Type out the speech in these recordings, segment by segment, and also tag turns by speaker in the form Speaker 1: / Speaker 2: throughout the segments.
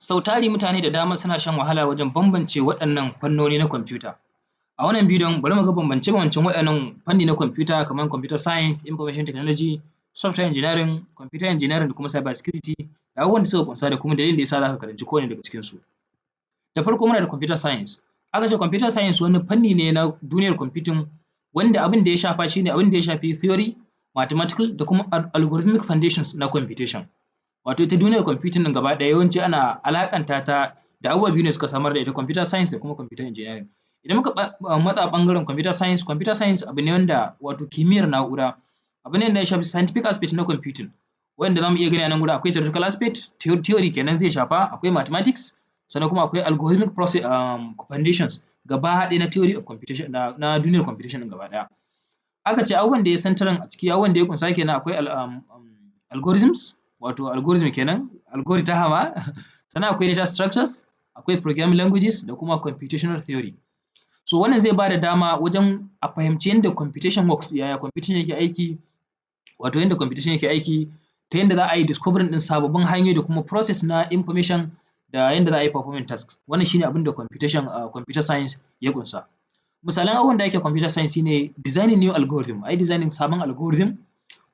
Speaker 1: Sau tari mutane da dama suna shan wahala wajen bambance waɗannan fannoni na kwamfuta. A wannan bidiyon bari mu ga bambance-bambancen waɗannan fanni na kwamfuta kamar computer science, information technology, software engineering, computer engineering da kuma cybersecurity da abubuwan da suka ƙunsa da kuma dalilin da yasa za ka karanci kowanne daga cikinsu. Da farko muna da computer science. Aka ce computer science wani fanni ne na duniyar computing wanda abin da ya shafa shi ne abin da ya shafi theory, mathematical da kuma algorithmic foundations na computation. Wato ita duniyar computing ɗin gaba ɗaya yawanci ana alaƙanta ta da abubuwa biyu ne suka samar da ita, computer science da kuma computer engineering. Idan muka matsa ɓangaren computer science abu ne wanda wato kimiyyar na'ura, abu ne da ya shafi scientific aspect na computing, wanda za mu iya gani a nan gurin akwai theoretical aspect, theory kenan zai shafa, akwai mathematics, sannan kuma akwai algorithmic foundations gaba ɗaya na theory of computation na duniyar computation ɗin gaba ɗaya. Aka ce abubuwan da ya centering a ciki, abubuwan da ya ƙunsa kenan akwai algorithms, wato algorithm kenan, algorithm, sannan akwai data structures, akwai programming languages da kuma computational theory. So wannan zai ba da dama wajen a fahimci yadda computation works, yaya computation yake aiki, wato yadda computation yake aiki, ta yadda za a yi discovering ɗin sababbin hanyoyi da kuma process na information da yadda za a yi performing tasks. Wannan shi ne abin da computer science ya ƙunsa. Misalan abubuwan da ake computer science shi ne designing new algorithm, a yi designing sabon algorithm,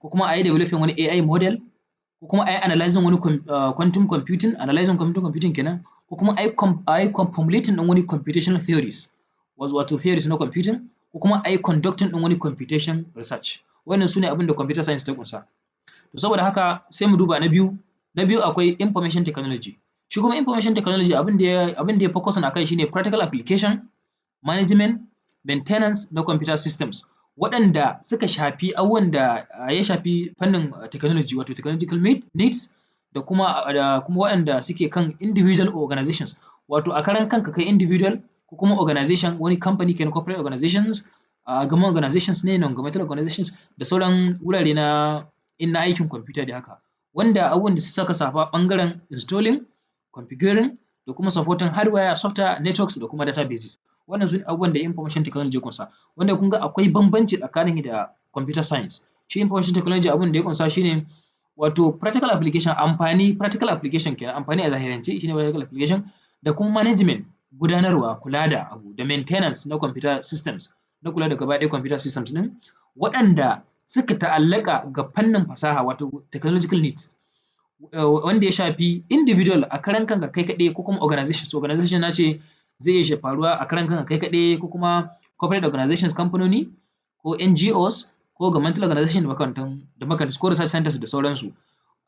Speaker 1: ko kuma a yi developing wani AI model, ko kuma a yi analyzing wani quantum computing kenan, ko kuma a yi formulating ɗin wani computational theories, wato theories na computing, ko kuma a yi conducting ɗin wani computation research. Wannan su ne abin da computer science ta ƙunsa. To saboda haka sai mu duba na biyu akwai information technology. Shi kuma information technology abin da ya focusing a kai shi ne practical application, management, maintenance na computer systems, waɗanda suka shafi abubuwan da ya shafi fannin technology, wato technological needs da kuma waɗanda suke kan individual organizations, wato a karan kanka kai individual ko kuma organization, wani company kenan, corporate organizations, government organizations ne, non-governmental organizations da sauran wurare na aikin computer dai haka, wanda abubuwan da suka shafa ɓangaren installing, configuring da kuma supporting hardware, software, networks da kuma databases. Wannan su ne abubuwan da information technology ya ƙunsa, wanda kun ga akwai bambanci tsakanin da computer science. Shi information technology abin da ya ƙunsa shi ne wato practical application, practical application kenan, amfani a zahirance shi ne practical application, da kuma management, gudanarwa, kula da abu, da maintenance na computer systems, na kula da gaba ɗaya computer systems ɗin, waɗanda suka ta'allaƙa ga fannin fasaha, wato technological needs, wanda ya shafi individual a karan kanka kai kaɗai, ko kuma organization na ce zai iya faruwa a karan kanka kai kaɗai, ko kuma corporate organizations, kamfanoni, ko NGOs, ko governmental organizations da makamantansu, ko research centers da sauransu.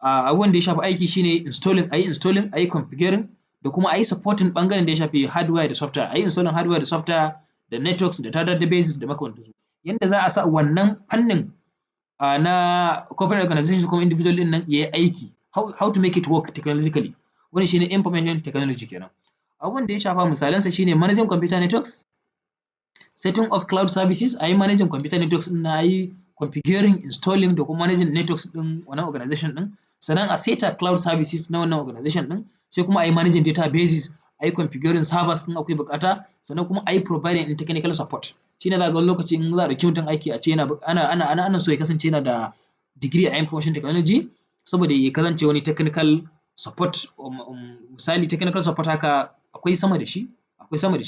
Speaker 1: Abubuwan da ya shafi aiki shi ne installing, a yi configuring, da kuma a yi supporting ɓangaren da ya shafi hardware da software, a yi installing hardware da software da networks da databases da makamantansu. Yanda za a sa wannan fannin na corporate organizations ko individual ɗin nan ya yi aiki, how to make it work technologically. Wannan shi ne information technology kenan. Abubuwan da ya shafa misalansa shi ne managing computer networks, setting of cloud services, a yi managing computer networks ɗin, a yi configuring, installing da kuma managing networks ɗin wannan organization ɗin, sannan a seta cloud services na wannan organization ɗin, sai kuma a yi managing databases, a yi configuring servers ɗin akwai buƙata, sannan kuma a yi providing in technical support. Shi ne za ga wani lokaci in za a ɗauki mutum aiki a ce ana so ya kasance yana da degree a information technology, saboda ya kasance wani technical support, misali technical support haka akwai sama da shi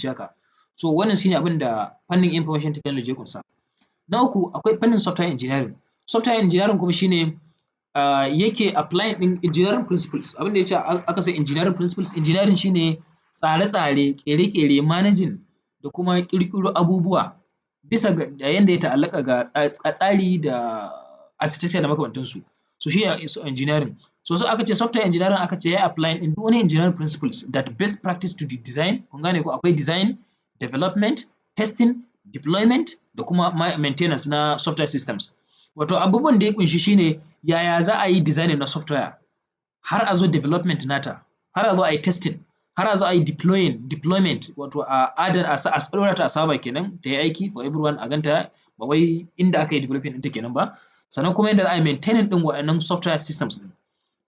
Speaker 1: haka. So wannan shi ne abin da fannin information technology ya ƙunsa. Na uku akwai fannin software engineering. Software engineering kuma shi ne yake applying ɗin engineering principles. Abin da ya ce aka san engineering principles, engineering shi ne tsare-tsare, ƙere-ƙere, managing da kuma ƙirƙiro abubuwa bisa ga yanda ya ta'allaƙa ga tsari da architecture da makamantansu. So shi ne engineering. So aka ce software engineering aka ce ya yi applying ɗin duk wani engineering principles that best practice to the design, kun gane ko, akwai design, development, testing, deployment da kuma maintenance na software systems. Wato abubuwan da ya ƙunshi shi ne yaya za a yi designing na software, har a zo development nata, har a zo a yi testing, har a zo a yi deployment, wato a ɗora ta a server kenan ta yi aiki for everyone a ganta, ba wai inda aka yi developing ɗinta kenan ba. Sannan kuma yadda za a yi maintaining ɗin waɗannan software systems ɗin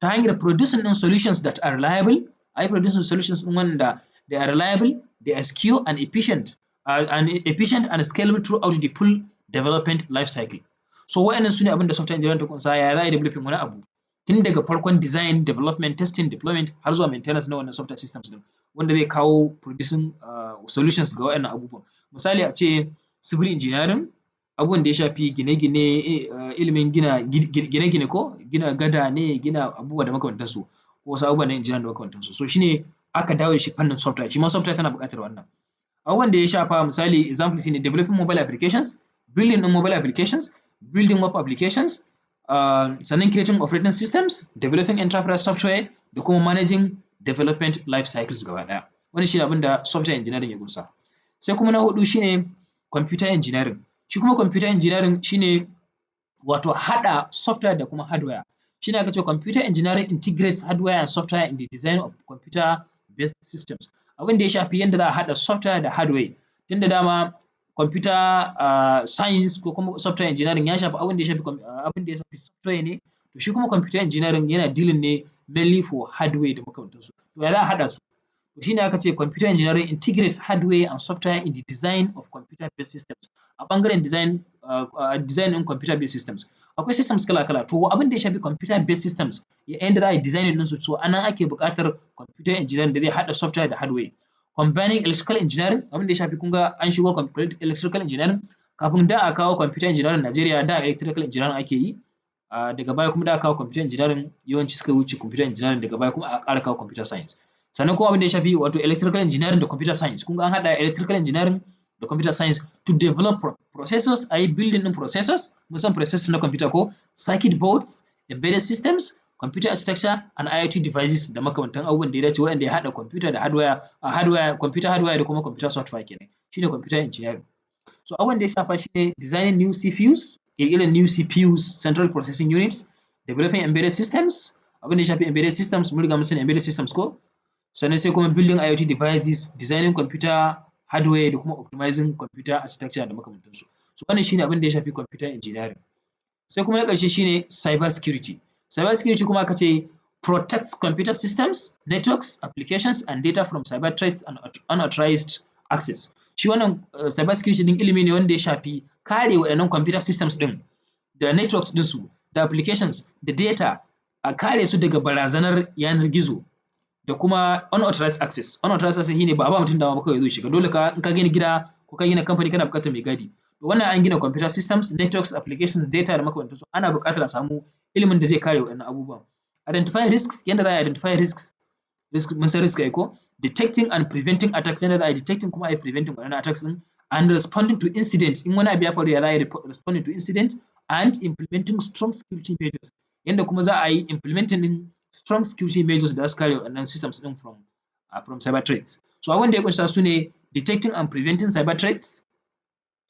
Speaker 1: ta hanyar producing ɗin solutions that are reliable, a yi producing solutions ɗin wanda they are reliable, they are secure and efficient and scalable throughout the full development life cycle. So waɗannan su ne abin da software engineering ta ƙunsa, yaya za a yi developing wani abu, tun daga farkon design, development, testing, deployment har zuwa maintenance na wannan software systems din, wanda zai kawo producing solutions ga waɗannan abubuwan. Misali a ce civil engineering, abubuwan da ya shafi gine-gine, ilimin gine-gine ko gina gada ne, gina abubuwa da makamantansu, ko wasu abubuwa na engineering da makamantansu. So shine aka dawo da shi fannin software, shi ma software tana buƙatar wannan. Abubuwan da ya shafa misali example shine developing mobile applications, building ɗin mobile applications, building web applications, sannan creating operating systems, developing enterprise software da kuma managing development life cycles gaba ɗaya. Wannan shine abin da software engineering ya ƙunsa. Sai kuma na huɗu shine computer engineering. Shi kuma computer engineering shine wato haɗa software da kuma hardware. Shine aka ce computer engineering integrates hardware and software in the design of computer-based systems. Abin da ya shafi yadda za a haɗa software da hardware. Tun da dama computer science ko kuma software engineering ya shafi abin da ya shafi software ne, to shi kuma computer engineering yana dealing ne mainly for hardware da makamantansu. To ya za a haɗa su? To shine aka ce computer engineering integrates hardware and software in the design of computer-based systems. A ɓangaren design ɗin computer-based systems. Akwai systems kala-kala, to abin da ya shafi computer-based systems, yanda za a yi designing ɗinsu, to a nan ake buƙatar computer engineering da zai haɗa software da hardware. Combining electrical engineering, abin da ya shafi kun ga an shigo electrical engineering, kafin da a kawo computer engineering Najeriya da electrical engineering ake yi, daga baya kuma da aka kawo computer engineering, yawanci suka wuce computer engineering, daga baya kuma aka ƙara kawo computer science. Sannan kuma abin da ya shafi wato electrical engineering da computer science, kun ga an haɗa electrical engineering da computer science to develop processors, a yi building ɗin processors, musamman processors na computer ko circuit boards, embedded systems, computer architecture and IoT devices da makamantan abubuwan da ya dace waɗanda ya haɗa computer da hardware, computer hardware da kuma computer software kenan. Shine computer engineering. So abubuwan da ya shafa shine designing new CPUs, ƙirƙirar new CPUs, central processing units, developing embedded systems, abin da ya shafi embedded systems, mun riga mun sani embedded systems ko? Sannan sai kuma building IoT devices, designing computer hardware da kuma optimizing computer architecture da makamantansu. So wannan shine abin da ya shafi computer engineering. Sai kuma na ƙarshe shine cybersecurity. Cybersecurity kuma aka ce protects computer systems, networks, applications and data from cyber threats and unauthorized access. Shi wannan cybersecurity ɗin ilimi ne wanda ya shafi kare waɗannan computer systems ɗin da networks ɗinsu da applications da data, a kare su daga barazanar yanar gizo da kuma unauthorized access. Unauthorized access shine ba a ba mutum dama ba kawai ya zo shiga. Dole in ka gina gida ko ka gina kamfani kana buƙatar mai gadi. To wannan an gina computer systems, networks, applications, data da makamantansu, ana buƙatar a samu ilimin da zai kare waɗannan abubuwan. Identify risks, yanda za a identify risks, mun san risk ai ko? Detecting and preventing attacks, yanda za a yi detecting kuma a yi preventing waɗannan attacks ɗin, and responding to incidents, in wani abu ya faru ya za a yi responding to incidents, and implementing strong security measures, yanda kuma za a yi implementing ɗin strong security measures da za su kare waɗannan systems ɗin from cyber threats. So abin da ya ƙunsa su ne detecting and preventing cyber threats,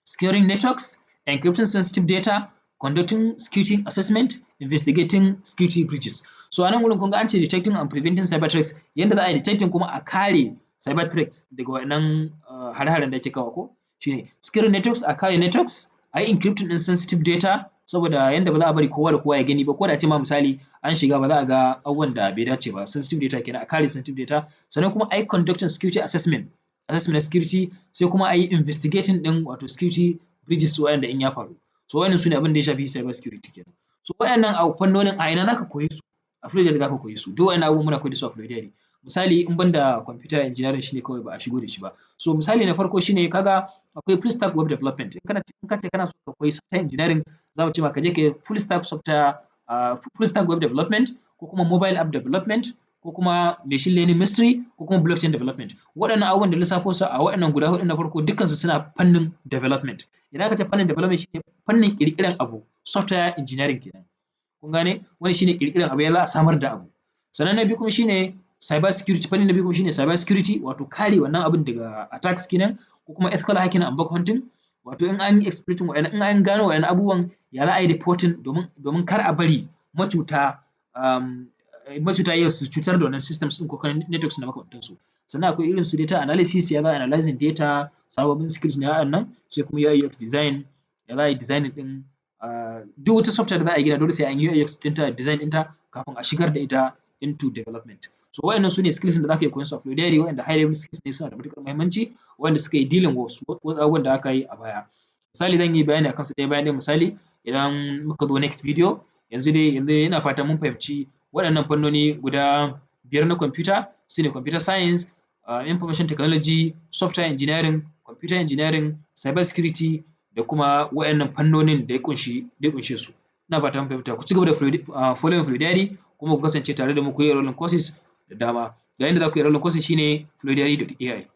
Speaker 1: securing networks, encrypting sensitive data, conducting security assessment, investigating security breaches. So a nan wurin kun ga an ce detecting and preventing cyber threats, yanda za a yi detecting kuma a kare cyber threats daga waɗannan hare-haren da ake kawo ko? Shine securing networks, a kare networks, a yi encrypting ɗin sensitive data, saboda yanda ba za a bari kowa da kowa ya gani ba, ko da ce ma misali an shiga ba za a ga abubuwan da bai dace ba, sensitive data kenan, a kare sensitive data. Sannan kuma a yi conducting security assessment na security, sai kuma a yi investigating ɗin wato security breaches waɗanda in ya faru. So waɗannan su ne abin da ya shafi cyber security kenan. So waɗannan fannonin a ina za ka koye su? A Flowdiary za ka koye su. Duk waɗannan abubuwan muna koyar da su a Flowdiary. Misali in banda computer engineering shine kawai ba a shigo da shi ba. So misali na farko shine kaga akwai full stack web development. In ka ce kana so ka koyi software engineering, za mu ce ma ka je ka yi full stack web development, ko kuma mobile app development, ko kuma machine learning mystery, ko kuma blockchain development. Waɗannan abubuwan da lissafo su a waɗannan guda huɗu na farko dukkansu suna fannin development. Idan aka ce fannin development shine fannin ƙirƙiran abu, software engineering kenan. Kun gane? Wani shine ƙirƙiran abu, ya za a samar da abu. Sannan na biyu kuma shine cyber security, fannin na biyu kuma shine cyber security, wato kare wannan abin daga attacks kenan, ko kuma ethical hacking and bug hunting. Wato in an yi exploiting waɗannan, in an gano waɗannan abubuwan, ya za a yi reporting domin kar a bari macuta yau su cutar da wannan systems ɗin ko kan networks na makamantansu. Sannan akwai irin su data analysis, ya za a analyzing data, sababbin skills na waɗannan, sai kuma UI UX design, ya za a yi designing ɗin duk wata software da za a gina, dole sai an yi UI UX ɗinta, design ɗinta kafin a shigar da ita into development. So waɗannan su ne skills da za ka yi koyon su a Flowdiary, waɗanda high level skills ne, suna da matuƙar muhimmanci, waɗanda suka yi dealing wasu abubuwan da aka yi a baya. Misali zan yi bayani akan su ɗaya bayan ɗaya. Misali idan muka zo next video yanzu ina fatan mun fahimci waɗannan fannoni guda 5 na kwamfuta, su ne computer science, information technology, software engineering, computer engineering, cybersecurity da kuma waɗannan fannonin da ya ƙunshe su. Ina fatan mun fahimta. Ku ci gaba da following Flowdiary kuma ku kasance tare da mu ku yi enrolling courses da dama. Ga yanda za ku yi enrolling courses shi ne flowdiary.ai.